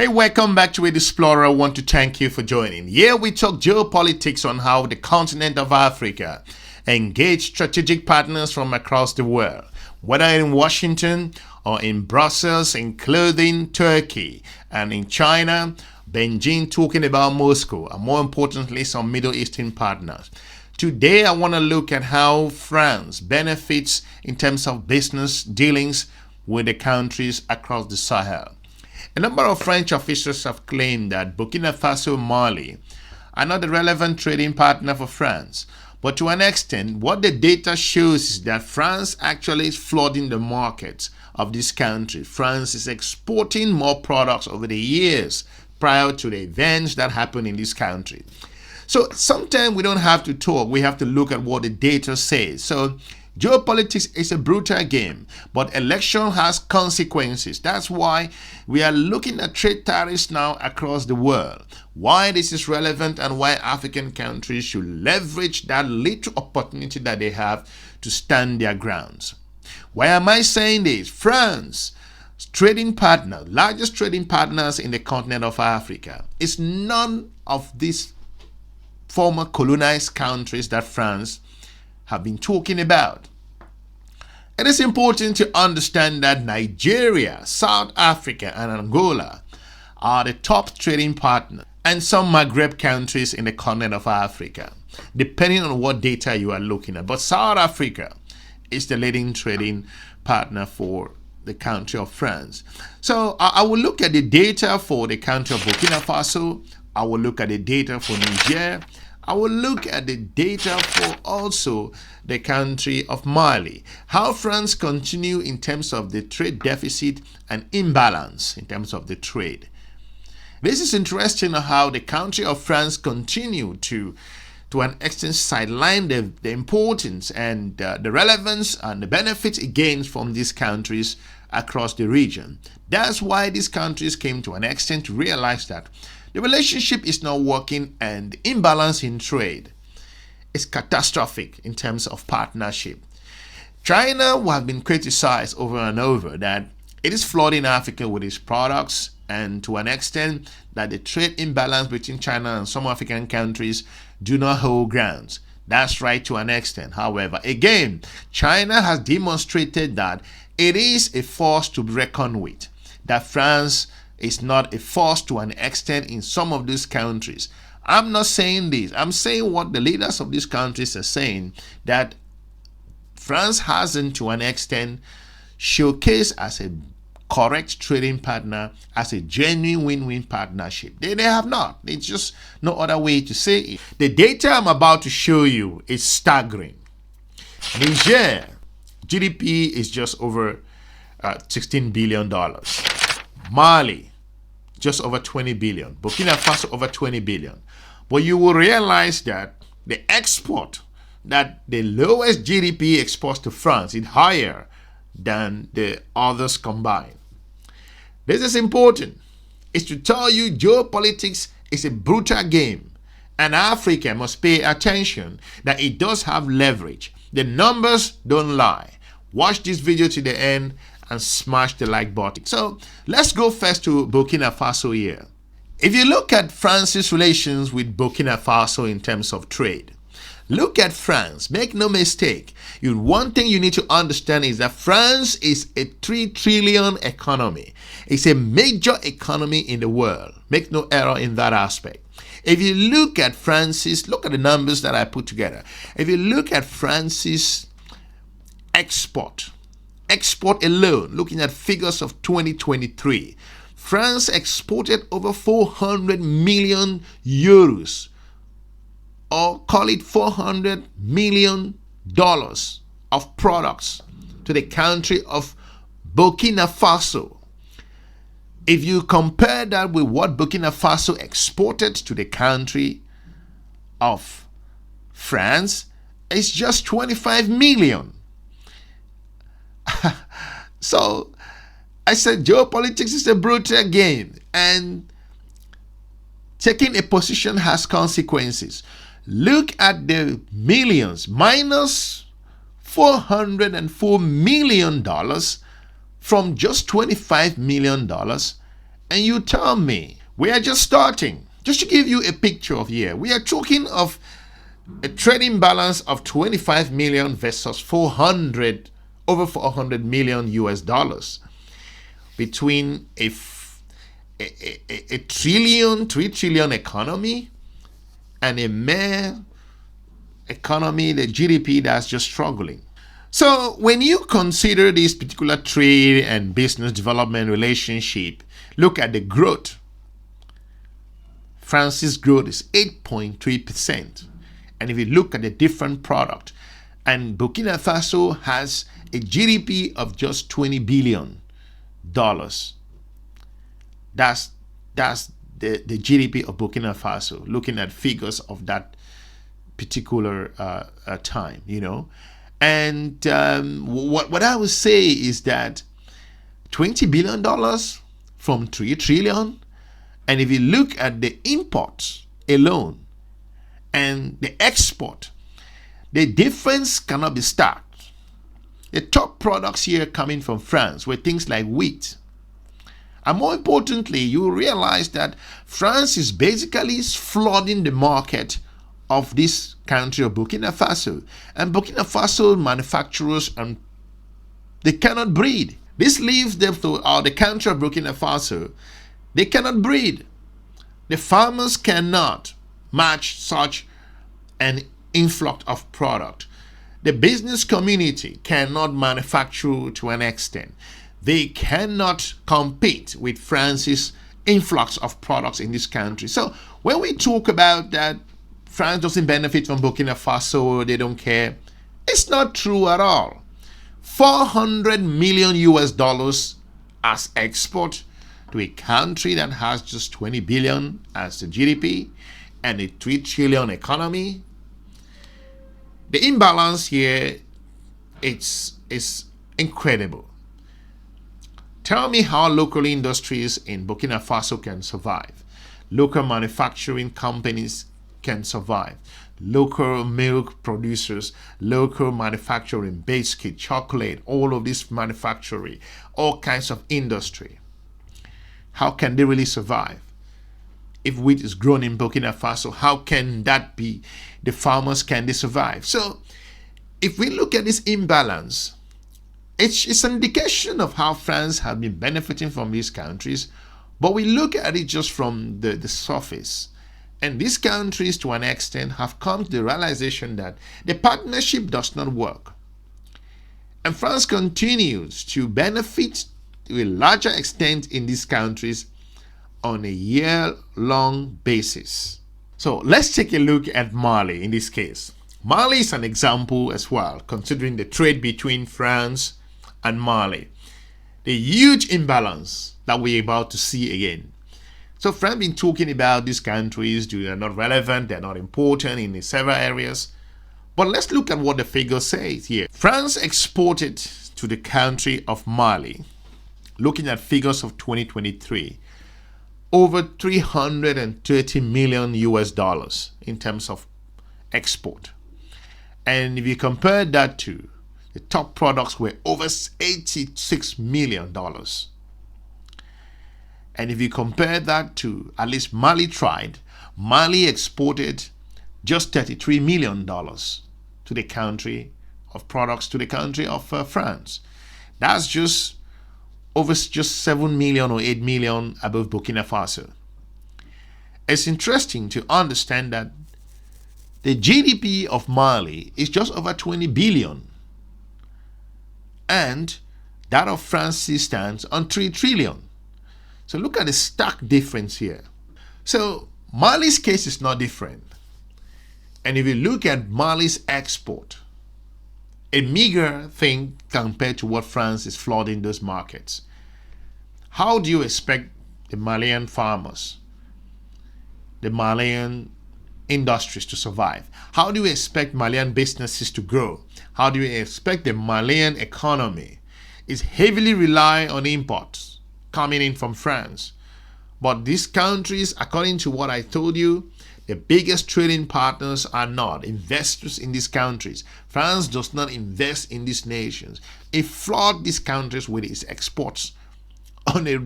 Hey, welcome back to EDUSPLORER. I want to thank you for joining. Here we talk geopolitics on how the continent of Africa engage strategic partners from across the world, whether in Washington or in Brussels, including Turkey, and in China, Beijing talking about Moscow, and more importantly, some Middle Eastern partners. Today, I want to look at how France benefits in terms of business dealings with the countries across the Sahel. A number of French officials have claimed that Burkina Faso and Mali are not a relevant trading partner for France. But to an extent, what the data shows is that France actually is flooding the markets of this country. France is exporting more products over the years prior to the events that happen in this country. So sometimes we don't have to talk, we have to look at what the data says. So geopolitics is a brutal game, but election has consequences. That's why we are looking at trade tariffs now across the world. Why this is relevant and why African countries should leverage that little opportunity that they have to stand their grounds. Why am I saying this? France, trading partner, largest trading partners in the continent of Africa, is none of these former colonized countries that France have been talking about. It is important to understand that Nigeria, South Africa, and Angola are the top trading partners, and some Maghreb countries in the continent of Africa, depending on what data you are looking at. But South Africa is the leading trading partner for the country of France. So I will look at the data for the country of Burkina Faso. I will look at the data for Niger. I will look at the data for also the country of Mali. How France continue in terms of the trade deficit and imbalance in terms of the trade. This is interesting how the country of France continue to an extent sideline the importance and the relevance and the benefits it gains from these countries across the region. That's why these countries came to an extent to realize that the relationship is not working and the imbalance in trade is catastrophic in terms of partnership. China has been criticized over and over that it is flooding Africa with its products, and to an extent that the trade imbalance between China and some African countries do not hold grounds. That's right to an extent. However, again, China has demonstrated that it is a force to be reckoned with, that France is not a force to an extent in some of these countries. I'm not saying this. I'm saying what the leaders of these countries are saying, that France hasn't to an extent showcased as a correct trading partner, as a genuine win-win partnership. They have not. It's just no other way to say it. The data I'm about to show you is staggering. Niger, GDP is just over $16 billion. Mali, just over 20 billion. Burkina Faso, over 20 billion. But you will realize that the export, that the lowest GDP exports to France is higher than the others combined. This is important. It's to tell you geopolitics is a brutal game, and Africa must pay attention that it does have leverage. The numbers don't lie. Watch this video to the end and smash the like button. So let's go first to Burkina Faso here. If you look at France's relations with Burkina Faso in terms of trade, look at France. Make no mistake. One thing you need to understand is that France is a 3 trillion economy. It's a major economy in the world. Make no error in that aspect. If you look at France's, look at the numbers that I put together. If you look at France's export alone, looking at figures of 2023, France exported over 400 million euros, or call it $400 million of products to the country of Burkina Faso. If you compare that with what Burkina Faso exported to the country of France, it's just 25 million. So I said geopolitics is a brutal game, and taking a position has consequences. Look at the millions, minus $404 million from just $25 million And you tell me, we are just starting. Just to give you a picture of here, we are talking of a trading balance of 25 million versus over 400 million US dollars between a 3 trillion economy and a mere economy, the GDP, that's just struggling. So when you consider this particular trade and business development relationship, look at the growth. France's growth is 8.3%. And if you look at the different product, and Burkina Faso has a GDP of just $20 billion. That's the GDP of Burkina Faso, looking at figures of that particular time, you know. And what I would say is that $20 billion from 3 trillion. And if you look at the imports alone and the export, the difference cannot be stacked. The top products here coming from France were things like wheat. And more importantly, you realize that France is basically flooding the market of this country of Burkina Faso. And Burkina Faso manufacturers, and they cannot breed. This leaves them to the country of Burkina Faso. They cannot breed. The farmers cannot match such an influx of product. The business community cannot manufacture to an extent. They cannot compete with France's influx of products in this country. So when we talk about that France doesn't benefit from Burkina Faso, they don't care, it's not true at all. 400 million US dollars as export to a country that has just 20 billion as the GDP and a 3 trillion economy. The imbalance here, is incredible. Tell me how local industries in Burkina Faso can survive. Local manufacturing companies can survive. Local milk producers, local manufacturing, biscuit, chocolate, all of this manufacturing, all kinds of industry. How can they really survive? If wheat is grown in Burkina Faso, how can that be? The farmers, can they survive? So if we look at this imbalance, it's an indication of how France has been benefiting from these countries, but we look at it just from the surface. And these countries, to an extent, have come to the realization that the partnership does not work. And France continues to benefit to a larger extent in these countries on a year-long basis. So let's take a look at Mali in this case. Mali is an example as well, considering the trade between France and Mali. The huge imbalance that we're about to see again. So France been talking about these countries, they are not relevant, they're not important in several areas. But let's look at what the figure says here. France exported to the country of Mali, looking at figures of 2023, over 330 million US dollars in terms of export. And if you compare that to the top products were over $86 million. And if you compare that to at least Mali tried, Mali exported just $33 million to the country of products to the country of France. That's just over just 7 million or 8 million above Burkina Faso. It's interesting to understand that the GDP of Mali is just over 20 billion. And that of France stands on 3 trillion. So look at the stark difference here. So Mali's case is not different. And if you look at Mali's export, a meager thing compared to what France is flooding those markets. How do you expect the Malian farmers, the Malian industries to survive? How do you expect Malian businesses to grow? How do you expect the Malian economy is heavily relying on imports coming in from France? But these countries, according to what I told you, the biggest trading partners are not investors in these countries. France does not invest in these nations. It floods these countries with its exports on a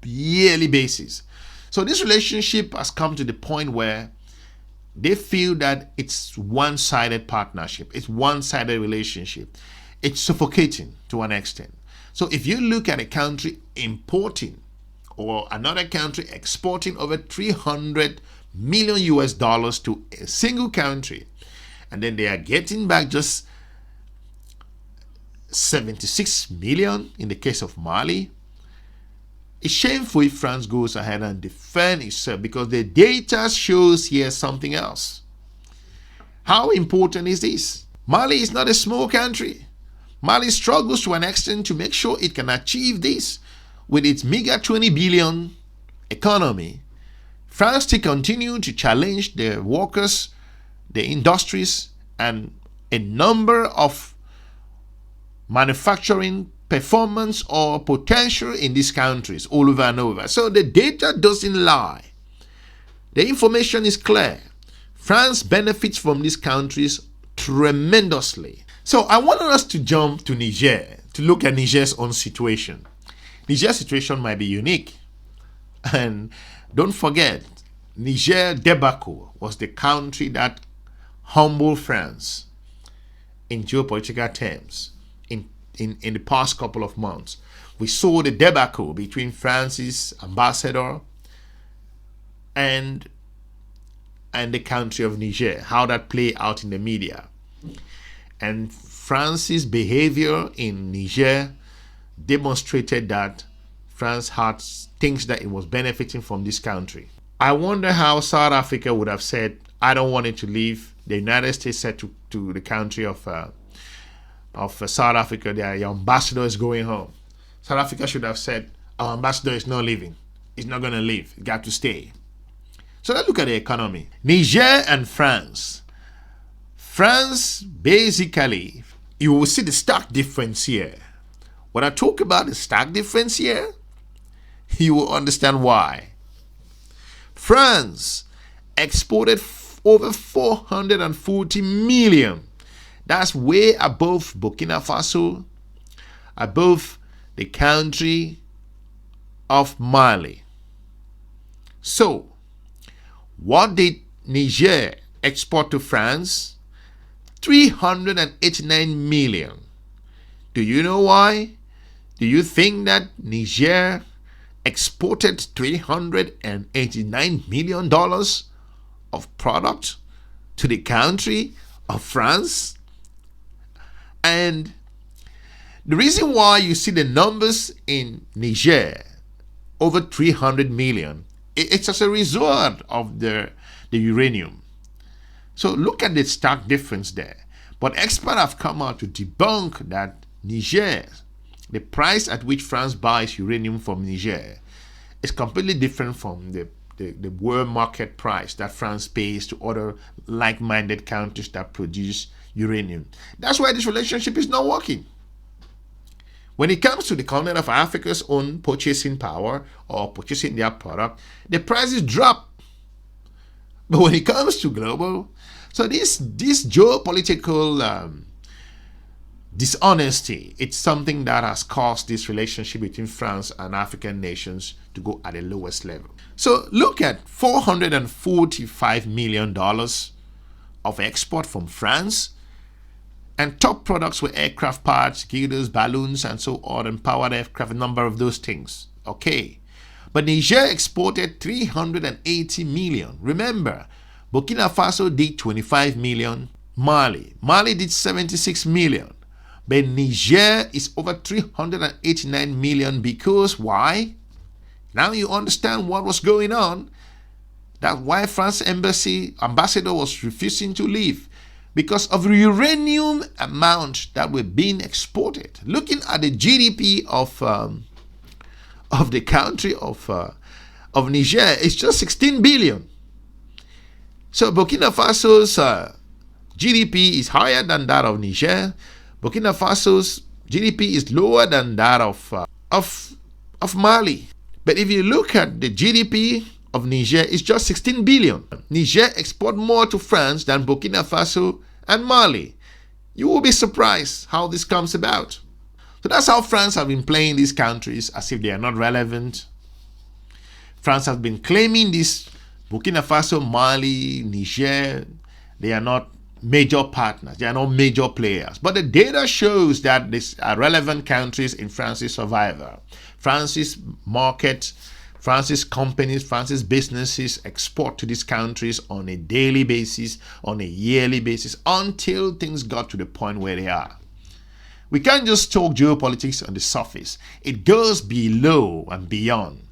yearly basis. So this relationship has come to the point where they feel that it's one-sided partnership. It's one-sided relationship. It's suffocating to an extent. So if you look at a country importing or another country exporting over 300 million US dollars to a single country, and then they are getting back just 76 million in the case of Mali, it's shameful if France goes ahead and defend itself, because the data shows here something else. How important is this? Mali is not a small country. Mali struggles to an extent to make sure it can achieve this with its meager 20 billion economy. France still continue to challenge the workers, the industries, and a number of manufacturing performance or potential in these countries all over and over. So the data doesn't lie. The information is clear. France benefits from these countries tremendously. So I wanted us to jump to Niger to look at Niger's own situation. Niger's situation might be unique. And don't forget, Niger debacle was the country that humbled France in geopolitical terms in the past couple of months. We saw the debacle between France's ambassador and the country of Niger, how that played out in the media. And France's behavior in Niger demonstrated that France had things that it was benefiting from this country. I wonder how South Africa would have said, I don't want it to leave. The United States said to the country of South Africa, your ambassador is going home. South Africa should have said, our ambassador is not leaving. He's not going to leave. He got to stay. So let's look at the economy. Niger and France. France, basically, you will see the stark difference here. When I talk about the stark difference here, you will understand why. France exported over 440 million. That's way above Burkina Faso, above the country of Mali. So, what did Niger export to France? 389 million. Do you know why? Do you think that Niger exported $389 million of product to the country of France? And the reason why you see the numbers in Niger over 300 million, it's as a result of the uranium. So look at the stark difference there. But experts have come out to debunk that Niger, the price at which France buys uranium from Niger, is completely different from the world market price that France pays to other like-minded countries that produce uranium. That's why this relationship is not working. When it comes to the continent of Africa's own purchasing power or purchasing their product, the prices drop. But when it comes to global, so this geopolitical dishonesty, it's something that has caused this relationship between France and African nations to go at the lowest level. So look at $445 million of export from France, and top products were aircraft parts, girders, balloons, and so on, and powered aircraft, a number of those things. Okay. But Niger exported 380 million. Remember, Burkina Faso did 25 million. Mali did 76 million. But Niger is over 389 million because why? Now you understand what was going on. That's why France ambassador was refusing to leave, because of the uranium amount that were being exported. Looking at the GDP of the country of Niger, it's just 16 billion. So Burkina Faso's GDP is higher than that of Niger. Burkina Faso's GDP is lower than that of Mali. But if you look at the GDP of Niger, it's just 16 billion. Niger export more to France than Burkina Faso and Mali. You will be surprised how this comes about. So that's how France have been playing these countries as if they are not relevant, France has been claiming this. Burkina Faso, Mali, Niger, they are not major partners. They are not major players. But the data shows that these are relevant countries in France's survival. France's market, France's companies, France's businesses export to these countries on a daily basis, on a yearly basis, until things got to the point where they are. We can't just talk geopolitics on the surface. It goes below and beyond.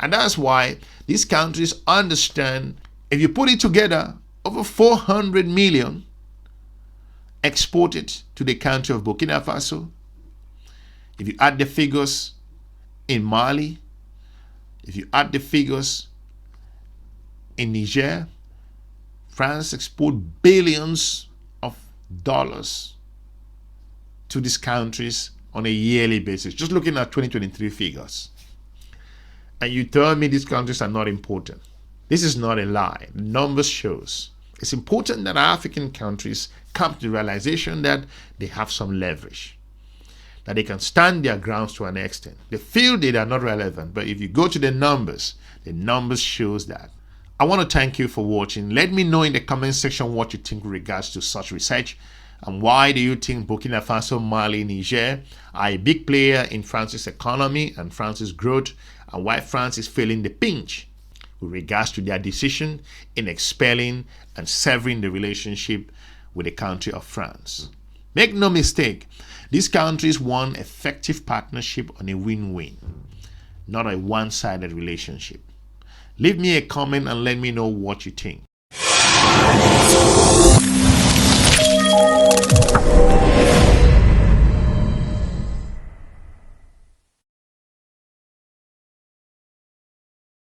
And that's why these countries understand, if you put it together, over 400 million exported to the country of Burkina Faso. If you add the figures in Mali, if you add the figures in Niger, France export billions of dollars to these countries on a yearly basis. Just looking at 2023 figures. And you tell me these countries are not important. This is not a lie. The numbers shows. It's important that African countries come to the realization that they have some leverage, that they can stand their grounds to an extent. They feel they are not relevant, but if you go to the numbers shows that. I want to thank you for watching. Let me know in the comment section what you think with regards to such research, and why do you think Burkina Faso, Mali, Niger are a big player in France's economy and France's growth, and why France is feeling the pinch with regards to their decision in expelling and severing the relationship with the country of France. Make no mistake, these countries want effective partnership on a win-win, not a one-sided relationship. Leave me a comment and let me know what you think.